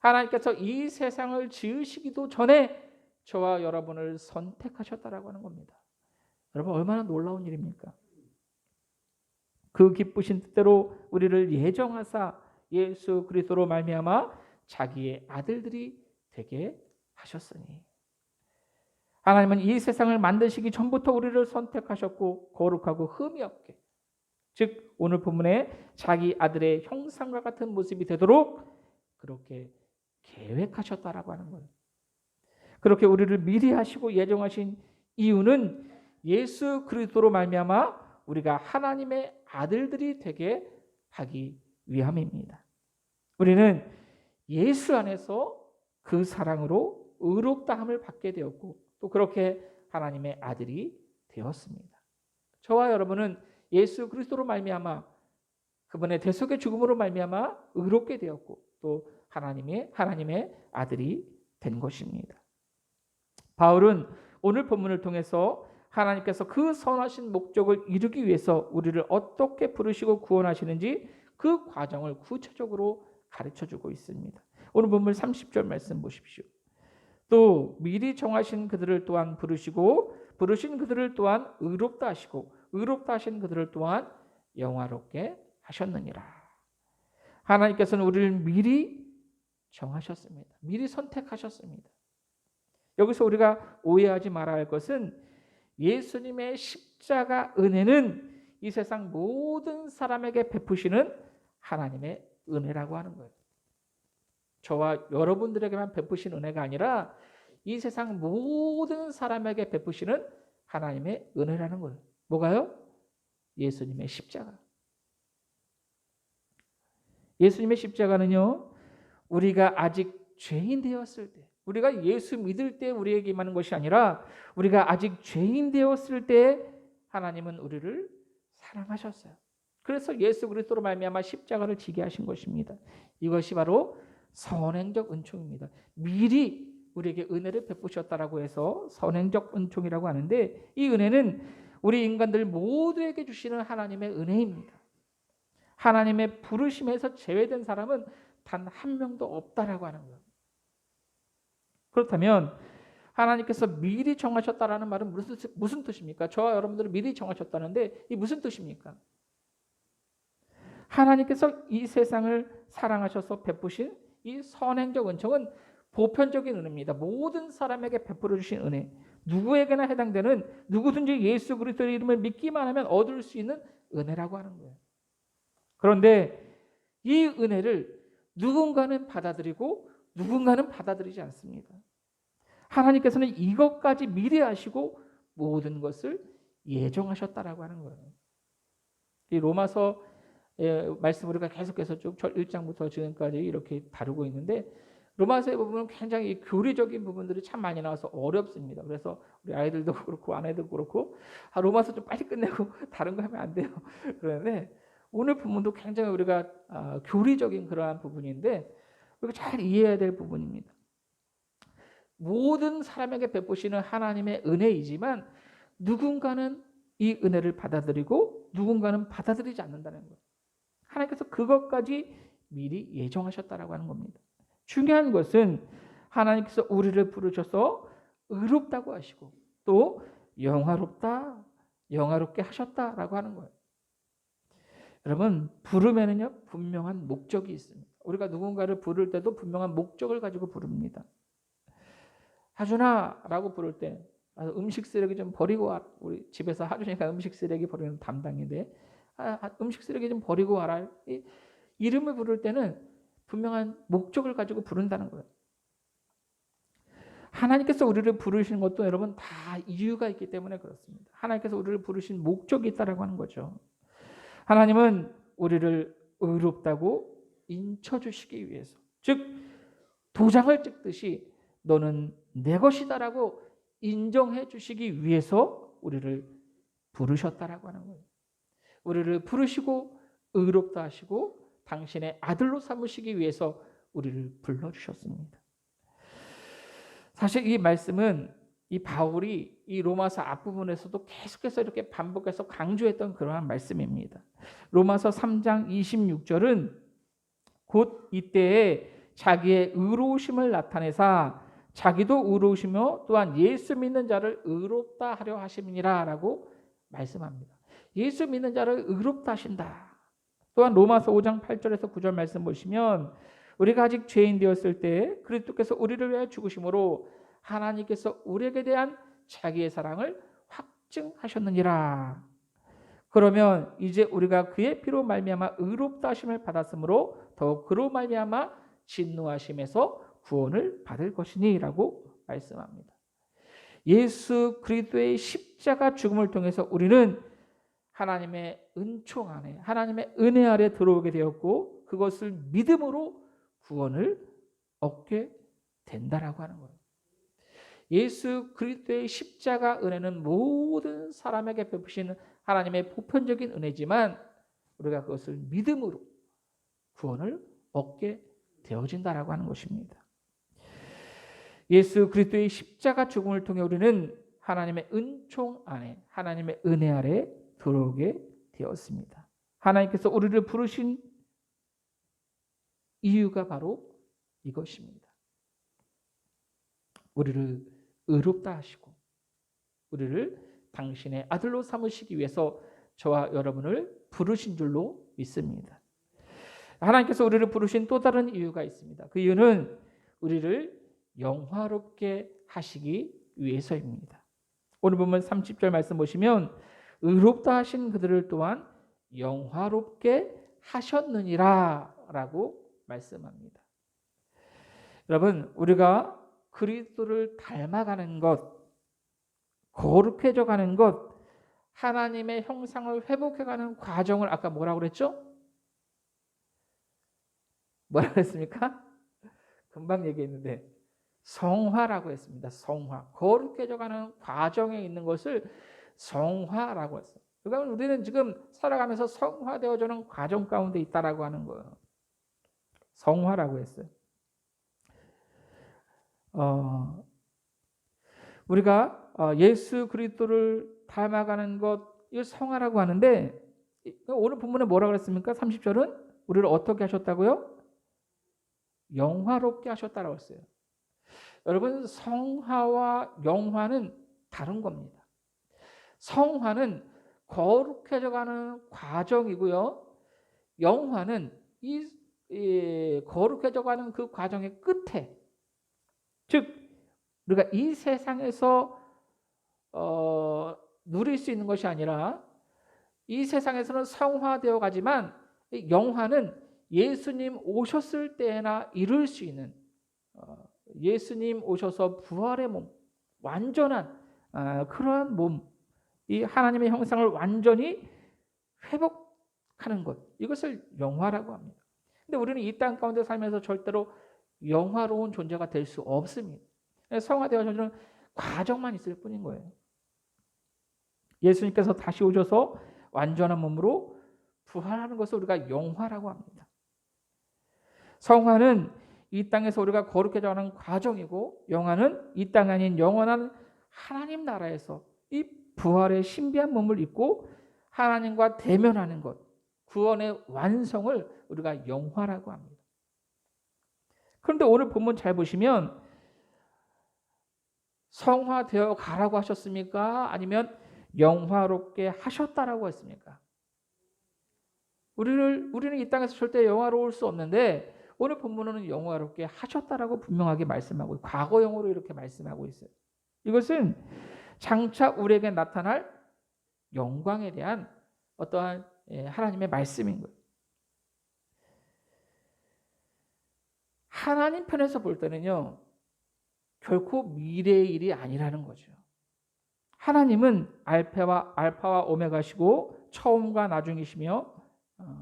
하나님께서 이 세상을 지으시기도 전에 저와 여러분을 선택하셨다라고 하는 겁니다. 여러분 얼마나 놀라운 일입니까? 그 기쁘신 뜻대로 우리를 예정하사 예수 그리스도로 말미암아 자기의 아들들이 되게 하셨으니 하나님은 이 세상을 만드시기 전부터 우리를 선택하셨고 거룩하고 흠이 없게 즉 오늘 본문에 자기 아들의 형상과 같은 모습이 되도록 그렇게 계획하셨다라고 하는 거예요. 그렇게 우리를 미리 하시고 예정하신 이유는 예수 그리스도로 말미암아 우리가 하나님의 아들들이 되게 하기 위함입니다. 우리는 예수 안에서 그 사랑으로 의롭다함을 받게 되었고 또 그렇게 하나님의 아들이 되었습니다. 저와 여러분은 예수 그리스도로 말미암아 그분의 대속의 죽음으로 말미암아 의롭게 되었고 또 하나님의 아들이 된 것입니다. 바울은 오늘 본문을 통해서 하나님께서 그 선하신 목적을 이루기 위해서 우리를 어떻게 부르시고 구원하시는지 그 과정을 구체적으로 가르쳐주고 있습니다. 오늘 본문 30절 말씀 보십시오. 또 미리 정하신 그들을 또한 부르시고 부르신 그들을 또한 의롭다 하시고 의롭다 하신 그들을 또한 영화롭게 하셨느니라. 하나님께서는 우리를 미리 정하셨습니다. 미리 선택하셨습니다. 여기서 우리가 오해하지 말아야 할 것은 예수님의 십자가 은혜는 이 세상 모든 사람에게 베푸시는 하나님의 은혜라고 하는 거예요. 저와 여러분들에게만 베푸신 은혜가 아니라 이 세상 모든 사람에게 베푸시는 하나님의 은혜라는 거예요. 뭐가요? 예수님의 십자가. 예수님의 십자가는요, 우리가 아직 죄인 되었을 때, 우리가 예수 믿을 때 우리에게 임하는 것이 아니라 우리가 아직 죄인 되었을 때 하나님은 우리를 사랑하셨어요. 그래서 예수 그리스도로 말미암아 십자가를 지게 하신 것입니다. 이것이 바로 선행적 은총입니다. 미리 우리에게 은혜를 베푸셨다라고 해서 선행적 은총이라고 하는데, 이 은혜는 우리 인간들 모두에게 주시는 하나님의 은혜입니다. 하나님의 부르심에서 제외된 사람은 단 한 명도 없다라고 하는 거예요. 그렇다면 하나님께서 미리 정하셨다라는 말은 무슨 뜻입니까? 저와 여러분들을 미리 정하셨다는데 이 무슨 뜻입니까? 하나님께서 이 세상을 사랑하셔서 베푸신 이 선행적 은총은 보편적인 은혜입니다. 모든 사람에게 베풀어 주신 은혜, 누구에게나 해당되는, 누구든지 예수 그리스도의 이름을 믿기만 하면 얻을 수 있는 은혜라고 하는 거예요. 그런데 이 은혜를 누군가는 받아들이고 누군가는 받아들이지 않습니다. 하나님께서는 이것까지 미리 아시고 모든 것을 예정하셨다라고 하는 거예요. 이 로마서 말씀 우리가 계속해서 쭉 1장부터 지금까지 이렇게 다루고 있는데, 로마서의 부분은 굉장히 교리적인 부분들이 참 많이 나와서 어렵습니다. 그래서 우리 아이들도 그렇고 아내도 그렇고 로마서 좀 빨리 끝내고 다른 거 하면 안 돼요. 그런데 오늘 부분도 굉장히 우리가 교리적인 그러한 부분인데 우리가 잘 이해해야 될 부분입니다. 모든 사람에게 베푸시는 하나님의 은혜이지만 누군가는 이 은혜를 받아들이고 누군가는 받아들이지 않는다는 거예요. 하나님께서 그것까지 미리 예정하셨다라고 하는 겁니다. 중요한 것은 하나님께서 우리를 부르셔서 의롭다고 하시고 또 영화롭게 하셨다라고 하는 거예요. 여러분, 부르면은요 분명한 목적이 있습니다. 우리가 누군가를 부를 때도 분명한 목적을 가지고 부릅니다. 하준아라고 부를 때 음식 쓰레기 좀 버리고 와라. 우리 집에서 하준이가 음식 쓰레기 버리는 담당인데 음식 쓰레기 좀 버리고 와라. 이름을 부를 때는 분명한 목적을 가지고 부른다는 거예요. 하나님께서 우리를 부르시는 것도 여러분 다 이유가 있기 때문에 그렇습니다. 하나님께서 우리를 부르신 목적이 있다라고 하는 거죠. 하나님은 우리를 의롭다고 인쳐주시기 위해서, 즉 도장을 찍듯이 너는 내 것이다라고 인정해 주시기 위해서 우리를 부르셨다라고 하는 거예요. 우리를 부르시고 의롭다 하시고 당신의 아들로 삼으시기 위해서 우리를 불러주셨습니다. 사실 이 말씀은 이 바울이 이 로마서 앞부분에서도 계속해서 이렇게 반복해서 강조했던 그러한 말씀입니다. 로마서 3장 26절은 곧 이때에 자기의 의로우심을 나타내사 자기도 의로우시며 또한 예수 믿는 자를 의롭다 하려 하심이니라 라고 말씀합니다. 예수 믿는 자를 의롭다 하신다. 또한 로마서 5장 8절에서 9절 말씀 보시면 우리가 아직 죄인 되었을 때 그리스도께서 우리를 위하여 죽으심으로 하나님께서 우리에게 대한 자기의 사랑을 확증하셨느니라. 그러면 이제 우리가 그의 피로 말미암아 의롭다 하심을 받았으므로 더욱 그로 말미암아 진노하심에서 구원을 받을 것이니라고 말씀합니다. 예수 그리스도의 십자가 죽음을 통해서 우리는 하나님의 은총 안에, 하나님의 은혜 아래 들어오게 되었고 그것을 믿음으로 구원을 얻게 된다라고 하는 거예요. 예수 그리스도의 십자가 은혜는 모든 사람에게 베푸시는 하나님의 보편적인 은혜지만 우리가 그것을 믿음으로 구원을 얻게 되어진다라고 하는 것입니다. 예수 그리스도의 십자가 죽음을 통해 우리는 하나님의 은총 안에, 하나님의 은혜 아래 들어오게 되었습니다. 하나님께서 우리를 부르신 이유가 바로 이것입니다. 우리를 의롭다 하시고 우리를 당신의 아들로 삼으시기 위해서 저와 여러분을 부르신 줄로 믿습니다. 하나님께서 우리를 부르신 또 다른 이유가 있습니다. 그 이유는 우리를 영화롭게 하시기 위해서입니다. 오늘 보면 30절 말씀 보시면 의롭다 하신 그들을 또한 영화롭게 하셨느니라 라고 말씀합니다. 여러분, 우리가 그리스도를 닮아가는 것, 거룩해져 가는 것, 하나님의 형상을 회복해가는 과정을 아까 뭐라고 그랬죠? 뭐라고 그랬습니까? 금방 얘기했는데 성화라고 했습니다. 성화. 거룩해져 가는 과정에 있는 것을 성화라고 했어요. 그러니까 우리는 지금 살아가면서 성화되어지는 과정 가운데 있다라고 하는 거예요. 성화라고 했어요. 우리가 예수 그리스도를 닮아가는 것, 이걸 성화라고 하는데 오늘 본문에 뭐라고 그랬습니까? 30절은 우리를 어떻게 하셨다고요? 영화롭게 하셨다라고 했어요. 여러분, 성화와 영화는 다른 겁니다. 성화는 거룩해져 가는 과정이고요. 영화는 이 거룩해져 가는 그 과정의 끝에, 즉 우리가 이 세상에서 누릴 수 있는 것이 아니라 이 세상에서는 성화되어 가지만 영화는 예수님 오셨을 때나 이룰 수 있는, 예수님 오셔서 부활의 몸, 완전한 그러한 몸, 이 하나님의 형상을 완전히 회복하는 것, 이것을 영화라고 합니다. 근데 우리는 이 땅 가운데 살면서 절대로 영화로운 존재가 될 수 없습니다. 성화되어지는 과정만 있을 뿐인 거예요. 예수님께서 다시 오셔서 완전한 몸으로 부활하는 것을 우리가 영화라고 합니다. 성화는 이 땅에서 우리가 거룩해져 가는 과정이고, 영화는 이 땅 아닌 영원한 하나님 나라에서 이 부활의 신비한 몸을 입고 하나님과 대면하는 것, 구원의 완성을 우리가 영화라고 합니다. 그런데 오늘 본문 잘 보시면 성화되어 가라고 하셨습니까? 아니면 영화롭게 하셨다라고 했습니까? 우리는 이 땅에서 절대 영화로울 수 없는데 오늘 본문은 영화롭게 하셨다라고 분명하게 말씀하고, 과거형으로 이렇게 말씀하고 있어요. 이것은 장차 우리에게 나타날 영광에 대한 어떠한 하나님의 말씀인 거예요. 하나님 편에서 볼 때는요, 결코 미래의 일이 아니라는 거죠. 하나님은 알파와 오메가시고 처음과 나중이시며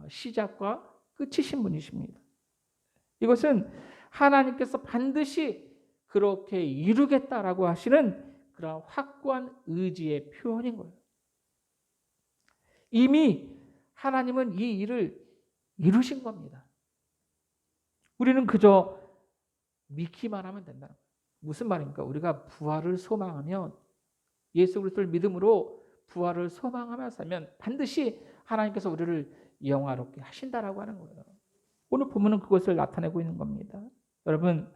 시작과 끝이신 분이십니다. 이것은 하나님께서 반드시 그렇게 이루겠다라고 하시는 그런 확고한 의지의 표현인 거예요. 이미 하나님은 이 일을 이루신 겁니다. 우리는 그저 믿기만 하면 된다는 거예요. 무슨 말입니까? 우리가 부활을 소망하면, 예수 그리스도를 믿음으로 부활을 소망하며 살면 반드시 하나님께서 우리를 영화롭게 하신다라고 하는 거예요. 오늘 본문은 그것을 나타내고 있는 겁니다. 여러분,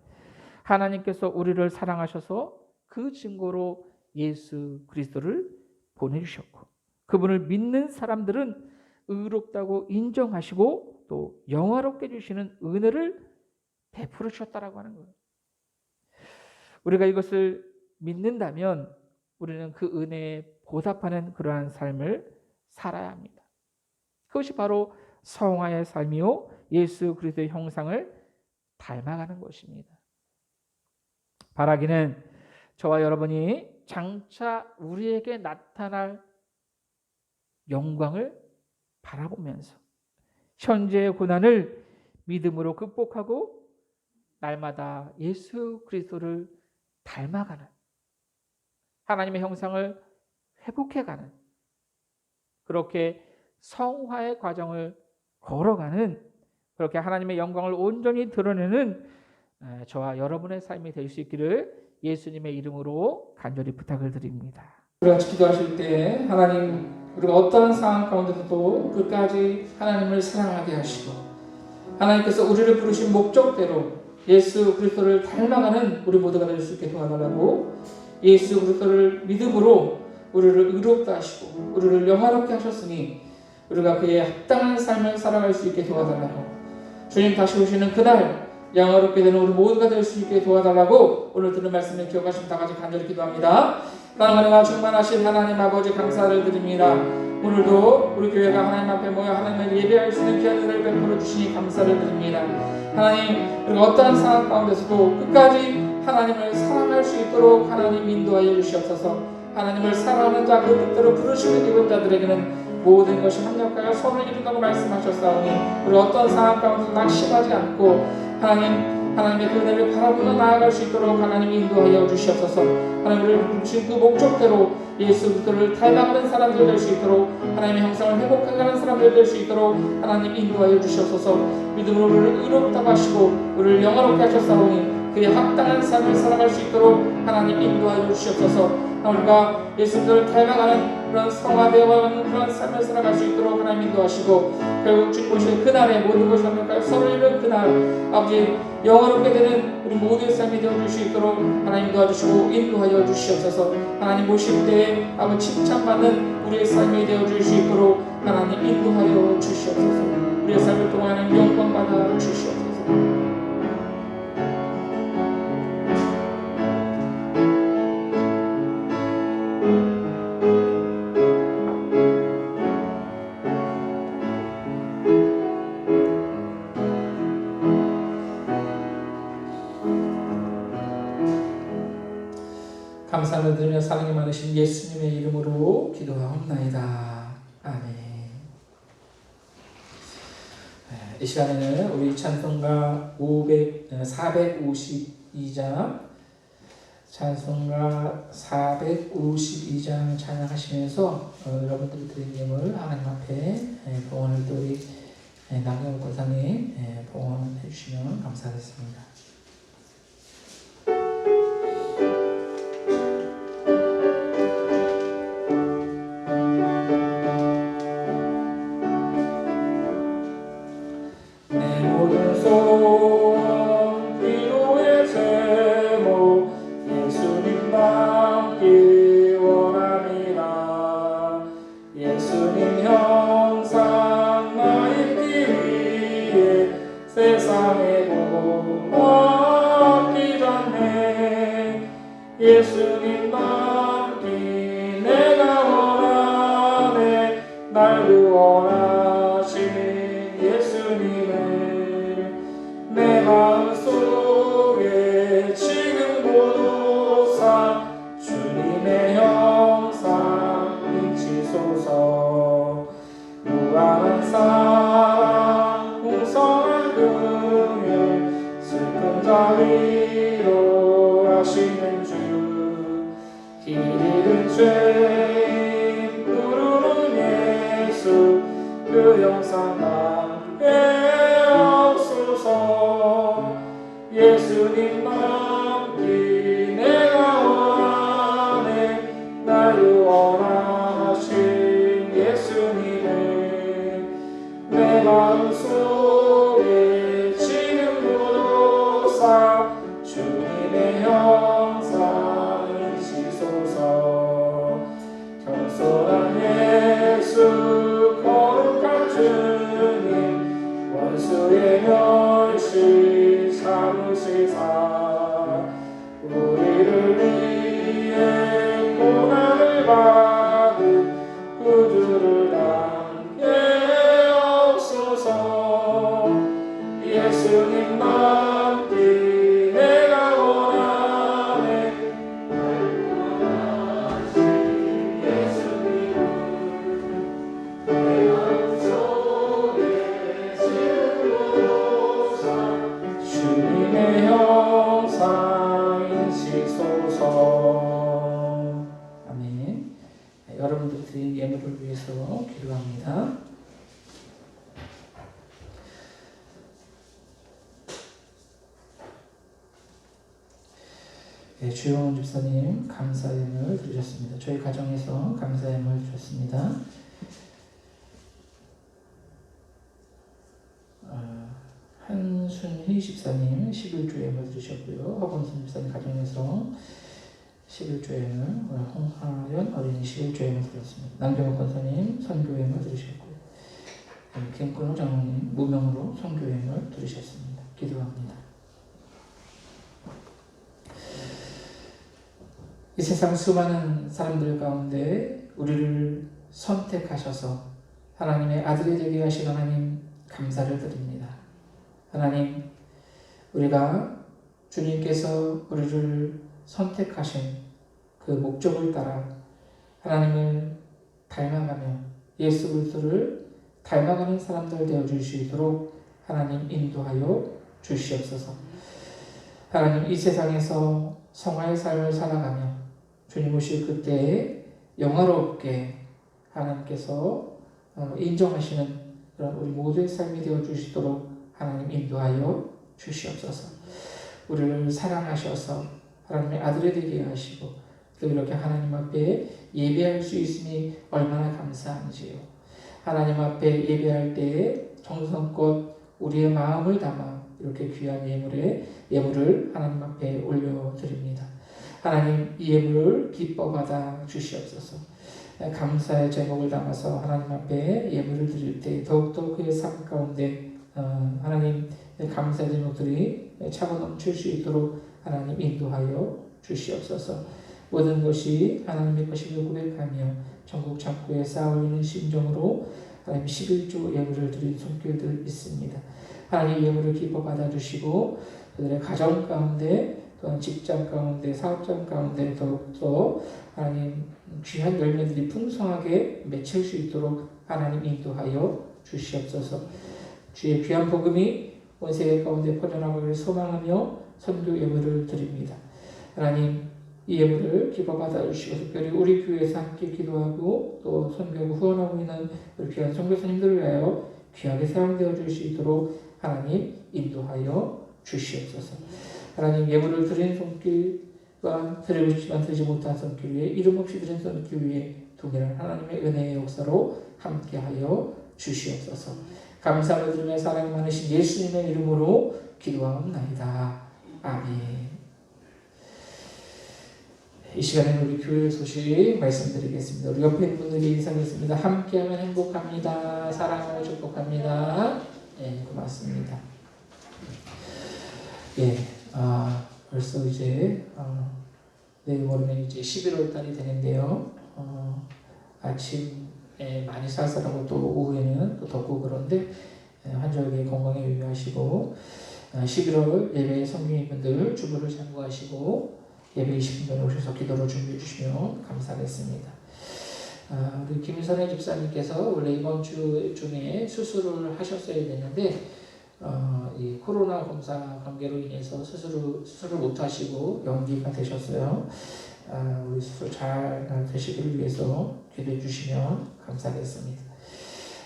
하나님께서 우리를 사랑하셔서 그 증거로 예수 그리스도를 보내주셨고, 그분을 믿는 사람들은 의롭다고 인정하시고 또 영화롭게 해주시는 은혜를 베풀어 주셨다라고 하는 거예요. 우리가 이것을 믿는다면 우리는 그 은혜에 보답하는 그러한 삶을 살아야 합니다. 그것이 바로 성화의 삶이요, 예수 그리스도의 형상을 닮아가는 것입니다. 바라기는 저와 여러분이 장차 우리에게 나타날 영광을 바라보면서 현재의 고난을 믿음으로 극복하고 날마다 예수 그리스도를 닮아가는, 하나님의 형상을 회복해가는, 그렇게 성화의 과정을 걸어가는, 그렇게 하나님의 영광을 온전히 드러내는 저와 여러분의 삶이 될 수 있기를 예수님의 이름으로 간절히 부탁을 드립니다. 우리가 기도하실 때 하나님, 우리가 어떠한 상황 가운데서도 끝까지 하나님을 사랑하게 하시고 하나님께서 우리를 부르신 목적대로 예수 그리스도를 닮아가는 우리 모두가 될 수 있게 도와달라고, 예수 그리스도를 믿음으로 우리를 의롭다 하시고 우리를 영화롭게 하셨으니 우리가 그에 합당한 삶을 살아갈 수 있게 도와달라고, 주님 다시 오시는 그날 영화롭게 되는 우리 모두가 될 수 있게 도와달라고 오늘 들은 말씀을 기억하시면 다 같이 간절히 기도합니다. 사랑하는 충만하신 하나님 아버지 감사를 드립니다. 오늘도 우리 교회가 하나님 앞에 모여 하나님을 예배할 수 있는 귀한 은혜를 베풀어 주시니 감사를 드립니다. 하나님, 우리가 어떠한 상황 가운데서도 끝까지 하나님을 사랑할 수 있도록 하나님 인도하여 주시옵소서. 하나님을 사랑하는 자 그 뜻대로 부르시는 이번 자들에게는 모든 것이 합력하여 선을 이룬다고 말씀하셨사오니 우리 어떤 상황 가운데서 낙심하지 않고 하나님의 그 은혜를 바라보며 나아갈 수 있도록 하나님 인도하여 주시옵소서. 하나님 우리를 부르신 그 목적대로 예수 그리스도를 닮아가는 사람들 될 수 있도록, 하나님의 형상을 회복해 가는 사람들 될 수 있도록 하나님 인도하여 주시옵소서. 믿음으로 우리를 의롭다고 하시고 우리를 영화롭게 하셨사오니 그에 합당한 삶을 살아갈 수 있도록 하나님 인도하여 주시옵소서. 우리가 예수 그리스도를 닮아가는 그런 성화되어가는 그런 삶을 살아갈 수 있도록 하나님 인도하시고, 결국 주님 오실 그날에 모든 것이 완벽하여 서로 이룬 그날 아버지 영화롭게 되는 우리 모두의 삶이 되어줄 수 있도록 하나님 도와주시고 인도하여 주시옵소서. 하나님 모실 때에 아버지 칭찬받는 우리의 삶이 되어줄 수 있도록 하나님 인도하여 주시옵소서. 우리의 삶을 통해 하나님 영광 받아 주시옵소서. 감사를 드리며 사랑이 많으신 예수님의 이름으로 기도하옵나이다. 아멘. 이 시간에는 우리 찬송가 452장 찬양하시면서 여러분들이 드린 예물 하나님 앞에 봉헌을 또 우리 남경 권사님 봉헌해 주시면 감사하겠습니다. 예수님 닮기 내가 원하네. 날 구원하신 예수님을 내 마음속에 지금도 사 주님의 형상 인치소서. 무한한 사랑 풍성한 긍휼 슬픈 자 위로 하시는 주, 길 잃은 죄인 부르는 예수 그 형상 나게 없소서. 예수님 닮기 내가 원하네. 날 구원하신 예수님을 내 마음속에 지금도 사 주님의 형상 인치소서. 겸손한 예수 거룩한 주님 원수의 멸시 참으시사 우리를 위해 고난을 받은 구주를 담게 없소서. 예수님 닮기 내가 원하네. 날 구원하신 예수님을 내 마음속에 지금도 사 주님의 형상 인치소서. 아멘. 여러분들 드린 예물을 위해서 기도합니다. 주영훈 집사님 감사예물 드리셨습니다. 저희 가정에서 감사예물 드렸습니다. 한순희 집사님 11조 예물 드리셨고요. 허건순 집사님 가정에서 11조 예물, 홍하연 어린이 11조 예물 드렸습니다. 남경호 권사님 선교 예물 드리셨고요. 김근호 장로님 무명으로 선교 예물 드리셨습니다. 기도합니다. 이 세상 수많은 사람들 가운데 우리를 선택하셔서 하나님의 아들이 되게 하신 하나님 감사를 드립니다. 하나님, 우리가 주님께서 우리를 선택하신 그 목적을 따라 하나님을 닮아가며 예수 그리스도를 닮아가는 사람들 되어 주시도록 하나님 인도하여 주시옵소서. 하나님, 이 세상에서 성화의 삶을 살아가며 주님 오실 그때에 영화롭게 하나님께서 인정하시는 그런 우리 모두의 삶이 되어 주시도록 하나님 인도하여 주시옵소서. 우리를 사랑하셔서 하나님의 아들이 되게 하시고 또 이렇게 하나님 앞에 예배할 수 있음이 얼마나 감사한지요. 하나님 앞에 예배할 때에 정성껏 우리의 마음을 담아 이렇게 귀한 예물을 하나님 앞에 올려드립니다. 하나님, 이 예물을 기뻐 받아 주시옵소서. 감사의 제목을 담아서 하나님 앞에 예물을 드릴 때 더욱더 그의 삶 가운데 하나님 감사의 제목들이 차고 넘칠 수 있도록 하나님 인도하여 주시옵소서. 모든 것이 하나님의 것임을 고백하며 전국 창고에 쌓아올리는 심정으로 하나님 11조 예물을 드린 손길들 있습니다. 하나님 예물을 기뻐 받아주시고 그들의 가정 가운데 또한 직장 가운데 사업장 가운데 더욱더 하나님 귀한 열매들이 풍성하게 맺힐 수 있도록 하나님 인도하여 주시옵소서. 주의 귀한 복음이 온 세계 가운데 퍼져나가기를 소망하며 선교 예물을 드립니다. 하나님, 이 예물을 기뻐 받아주시고 특별히 우리 교회에서 함께 기도하고 또 선교하고 후원하고 있는 우리 귀한 선교사님들을 위하여 귀하게 사용되어 줄 수 있도록 하나님 인도하여 주시옵소서. 하나님, 예물을 드린 손길과 드리고 싶지만 드리지 못한 손길 위에 이름 없이 드린 손길 위에 동일한 하나님의 은혜의 역사로 함께하여 주시옵소서. 감사를 드리며 사랑이 많으신 예수님의 이름으로 기도하옵나이다. 아멘. 이 시간에는 우리 교회 소식 말씀드리겠습니다. 우리 옆에 있는 분들이 인사하겠습니다. 함께하면 행복합니다. 사랑하며 축복합니다. 네, 고맙습니다. 예, 벌써 이제 내일 모레면 이제 11월 달이 되는데요. 아침에 많이 쌀쌀하고 또 오후에는 또 덥고 그런데 한절기 건강에 유의하시고 11월 예배 성도님들 주부를 참고하시고 예배 20분 전에 오셔서 기도를 준비해 주시면 감사하겠습니다. 우리 김선혜 집사님께서 원래 이번 주 중에 수술을 하셨어야 되는데 이 코로나 검사 관계로 인해서 수술을 못 하시고 연기가 되셨어요. 우리 수술 잘 되시기를 위해서 기도해 주시면 감사하겠습니다.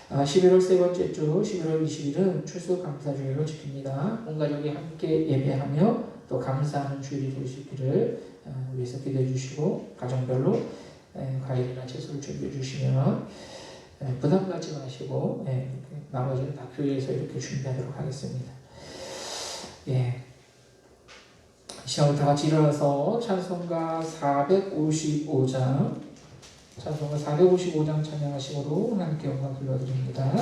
11월 세 번째 주 11월 20일은 추수감사주일을 지킵니다. 온 가족이 함께 예배하며 또 감사하는 주일이 될 수 있기를 위해서 기도해 주시고 가정별로 과일이나 채소를 준비해 주시면 부담 갖지 마시고 나머지는 다 교회에서 이렇게 준비하도록 하겠습니다. 예. 이 시간을 다 같이 일어나서 찬송가 455장 찬양하심으로 하나님께 영광 돌려드립니다.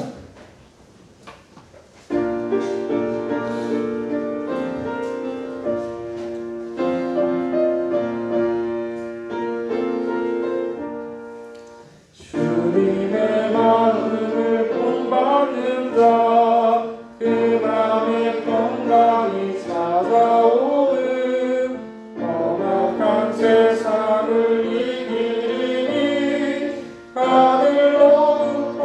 하늘 높고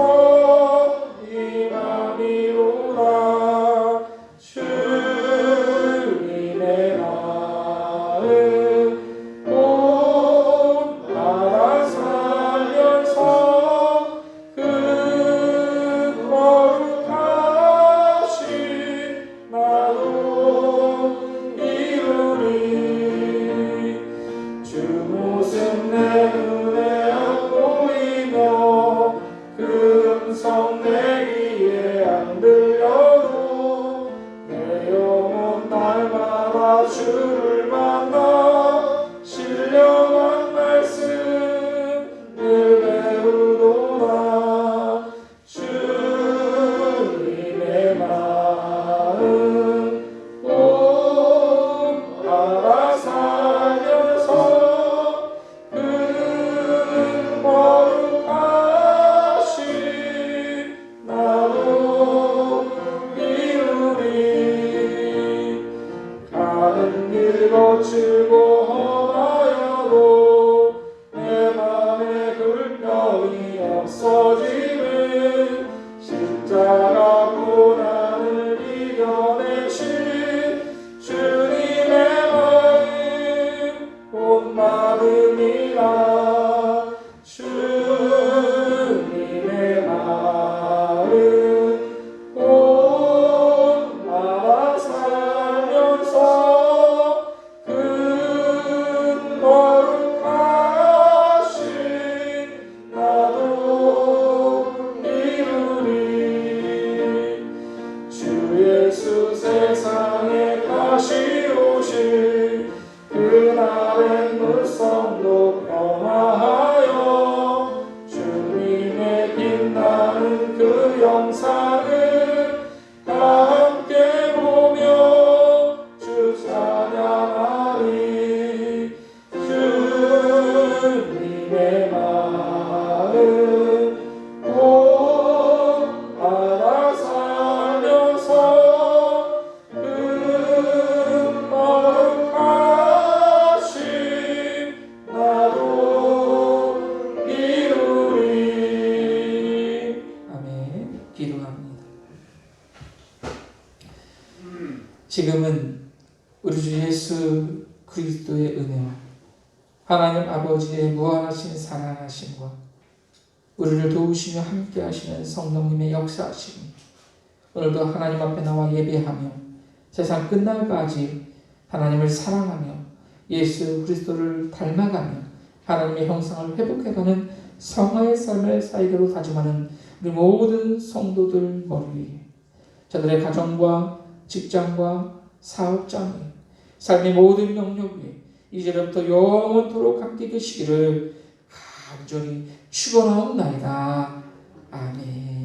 없어지는 십자가 고난을 이겨내신 주님의 마음 온 마음이라 주님의 마음 온 마음 살면서 그 거룩하신 나도 이루리 주 예수 세상에 다시 오실 그날의 물성도 변화하여 주님의 빛나는 그 영상을 함께 보며 주 찬양하리 주님의 마음 온 알아 살면서 그 거룩하신 나도 이루리. 아멘. 기도합니다. 지금은 우리 주 예수 그리스도의 은혜와 하나님 아버지의 무한하신 사랑하심과 우리를 도우시며 함께 하시는 성령님의 역사하심이 오늘도 하나님 앞에 나와 예배하며 세상 끝날까지 하나님을 사랑하며 예수 그리스도를 닮아가며 하나님의 형상을 회복해가는 성화의 삶을 살기로 다짐하는 우리 모든 성도들 머리 위에 저들의 가정과 직장과 사업장에 삶의 모든 영역 위에 이제부터 영원토록 함께 계시기를 간절히 축원하옵나이다. 아멘.